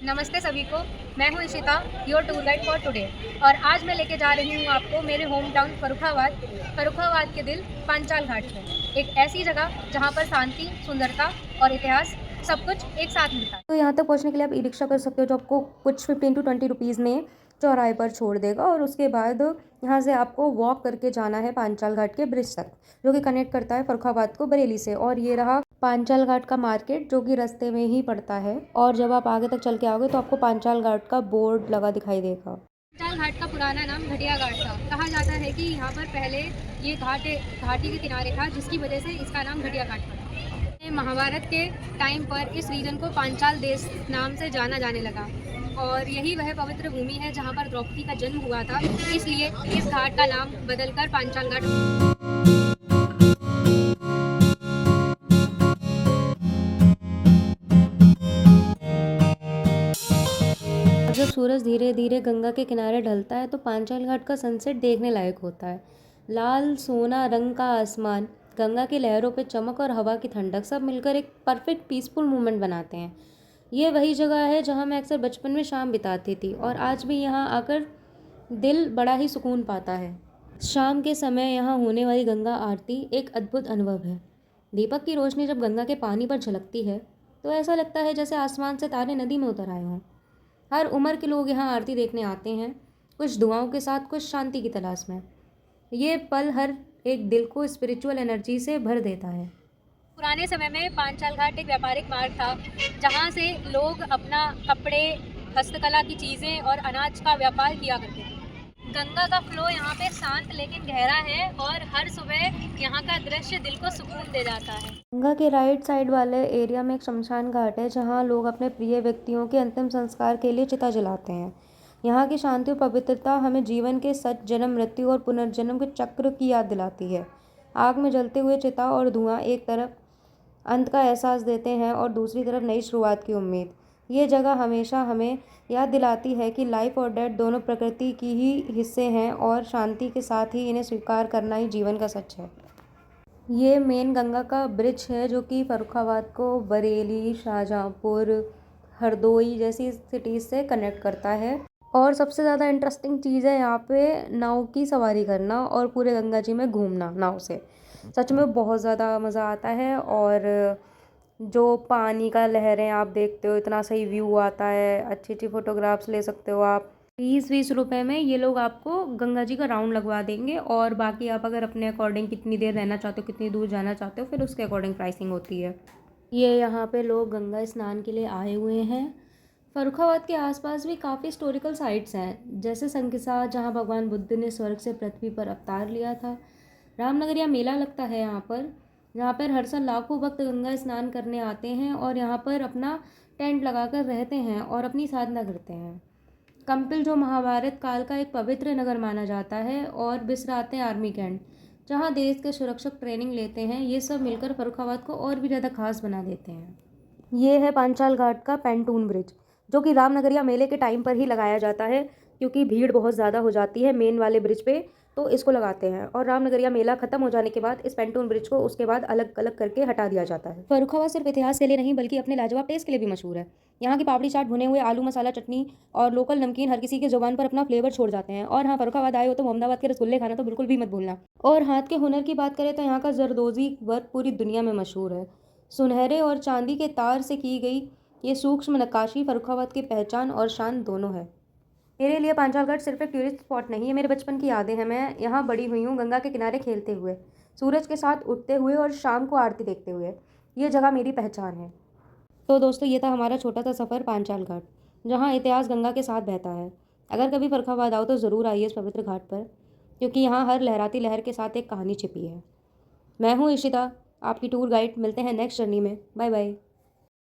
नमस्ते सभी को। मैं हूँ Ishita, your tour guide for today. और आज मैं लेके जा रही हूँ आपको मेरे होम टाउन फर्रुखाबाद के दिल पांचाल घाट में। एक ऐसी जगह जहाँ पर शांति, सुंदरता और इतिहास सब कुछ एक साथ मिलता है। तो यहाँ तक पहुँचने के लिए आप ई-रिक्शा कर सकते हो, जो आपको कुछ 15 टू 20 रुपीज़ में चौराहे पर छोड़ देगा। और उसके बाद यहाँ से आपको वॉक करके जाना है पांचाल घाट के ब्रिज तक, जो कि कनेक्ट करता है फर्रुखाबाद को बरेली से। और ये रहा पांचाल घाट का मार्केट, जो कि रास्ते में ही पड़ता है। और जब आप आगे तक चल के आओगे तो आपको पांचाल घाट का बोर्ड लगा दिखाई देगा। पांचाल घाट का पुराना नाम घटिया घाट था। कहा जाता है कि यहाँ पर पहले ये घाटी के किनारे था, जिसकी वजह से इसका नाम घटिया घाट पड़ा। महाभारत के टाइम पर इस रीजन को पांचाल देश नाम से जाना जाने लगा और यही वह पवित्र भूमि है जहाँ पर द्रौपदी का जन्म हुआ था। इसलिए इस घाट का नाम बदलकर पांचाल घाट। जब सूरज धीरे धीरे गंगा के किनारे ढलता है तो पांचाल घाट का सनसेट देखने लायक होता है। लाल सोना रंग का आसमान, गंगा की लहरों पे चमक और हवा की ठंडक सब मिलकर एक परफेक्ट पीसफुल मोमेंट बनाते हैं। ये वही जगह है जहाँ मैं अक्सर बचपन में शाम बिताती थी, और आज भी यहाँ आकर दिल बड़ा ही सुकून पाता है। शाम के समय यहाँ होने वाली गंगा आरती एक अद्भुत अनुभव है। दीपक की रोशनी जब गंगा के पानी पर झलकती है तो ऐसा लगता है जैसे आसमान से तारे नदी में उतर आए हों। हर उम्र के लोग यहाँ आरती देखने आते हैं, कुछ दुआओं के साथ, कुछ शांति की तलाश में। ये पल हर एक दिल को स्पिरिचुअल एनर्जी से भर देता है। पुराने समय में पांचाल घाट एक व्यापारिक मार्ग था, जहाँ से लोग अपना कपड़े, हस्तकला की चीज़ें और अनाज का व्यापार किया करते थे। गंगा का फ्लो यहाँ पे शांत लेकिन गहरा है और हर सुबह यहाँ का दृश्य दिल को सुकून दे जाता है। गंगा के राइट साइड वाले एरिया में एक शमशान घाट है, जहाँ लोग अपने प्रिय व्यक्तियों के अंतिम संस्कार के लिए चिता जलाते हैं। यहाँ की शांति और पवित्रता हमें जीवन के सच, जन्म, मृत्यु और पुनर्जन्म के चक्र की याद दिलाती है। आग में जलते हुए चिता और धुआं एक तरफ अंत का एहसास देते हैं और दूसरी तरफ नई शुरुआत की उम्मीद। ये जगह हमेशा हमें याद दिलाती है कि लाइफ और डेथ दोनों प्रकृति की ही हिस्से हैं, और शांति के साथ ही इन्हें स्वीकार करना ही जीवन का सच है। ये मेन गंगा का ब्रिज है, जो कि फर्रुखाबाद को बरेली, शाहजहाँपुर, हरदोई जैसी सिटीज़ से कनेक्ट करता है। और सबसे ज़्यादा इंटरेस्टिंग चीज़ है यहाँ पे नाव की सवारी करना और पूरे गंगा जी में घूमना नाव से। सच में बहुत ज़्यादा मज़ा आता है। और जो पानी का लहरें आप देखते हो, इतना सही व्यू आता है, अच्छी अच्छी फ़ोटोग्राफ्स ले सकते हो आप। 20-20 रुपए में ये लोग आपको गंगा जी का राउंड लगवा देंगे, और बाकी आप अगर अपने अकॉर्डिंग कितनी देर रहना चाहते हो, कितनी दूर जाना चाहते हो, फिर उसके अकॉर्डिंग प्राइसिंग होती है। ये यहाँ पे लोग गंगा स्नान के लिए आए हुए हैं। फर्रुखाबाद के आसपास भी काफ़ी हिस्टोरिकल साइट्स हैं, जैसे संकिसा, जहाँ भगवान बुद्ध ने स्वर्ग से पृथ्वी पर अवतार लिया था। रामनगरिया मेला लगता है यहाँ पर, जहाँ पर हर साल लाखों भक्त गंगा स्नान करने आते हैं और यहाँ पर अपना टेंट लगाकर रहते हैं और अपनी साधना करते हैं। कंपिल, जो महाभारत काल का एक पवित्र नगर माना जाता है, और बिसराते आर्मी कैंट, जहाँ देश के सुरक्षक ट्रेनिंग लेते हैं, ये सब मिलकर फर्रुखाबाद को और भी ज़्यादा खास बना देते हैं। ये है पांचाल घाट का पैंटून ब्रिज, जो कि रामनगरिया मेले के टाइम पर ही लगाया जाता है, क्योंकि भीड़ बहुत ज़्यादा हो जाती है मेन वाले ब्रिज पे, तो इसको लगाते हैं। और रामनगरिया मेला खत्म हो जाने के बाद इस पैंटून ब्रिज को उसके बाद अलग अलग करके हटा दिया जाता है। फर्रुखाबाद सिर्फ इतिहास के लिए नहीं, बल्कि अपने लाजवाब टेस्ट के लिए भी मशहूर है। यहाँ की पापड़ी चाट, भुने हुए आलू मसाला चटनी और लोकल नमकीन हर किसी के जुबान पर अपना फ्लेवर छोड़ जाते हैं। और हाँ, फर्रुखाबाद आए हो तो मोहम्मदाबाद के रसगुल्ले खाना तो बिल्कुल भी मत भूलना। और हाथ के हुनर की बात करें तो यहाँ का जरदोजी वर्क पूरी दुनिया में मशहूर है। सुनहरे और चांदी के तार से की गई ये सूक्ष्म नक्काशी फर्रुखाबाद की पहचान और शान दोनों है। मेरे लिए पांचाल घाट सिर्फ एक टूरिस्ट स्पॉट नहीं है, मेरे बचपन की यादें हैं। मैं यहाँ बड़ी हुई हूँ, गंगा के किनारे खेलते हुए, सूरज के साथ उठते हुए और शाम को आरती देखते हुए। ये जगह मेरी पहचान है। तो दोस्तों, ये था हमारा छोटा सा सफ़र पांचाल घाट, जहाँ इतिहास गंगा के साथ बहता है। अगर कभी फर्रुखाबाद आओ तो ज़रूर आइए इस पवित्र घाट पर, क्योंकि यहाँ हर लहराती लहर के साथ एक कहानी छिपी है। मैं हूँ इशिता, आपकी टूर गाइड। मिलते हैं नेक्स्ट जर्नी में। Bye bye.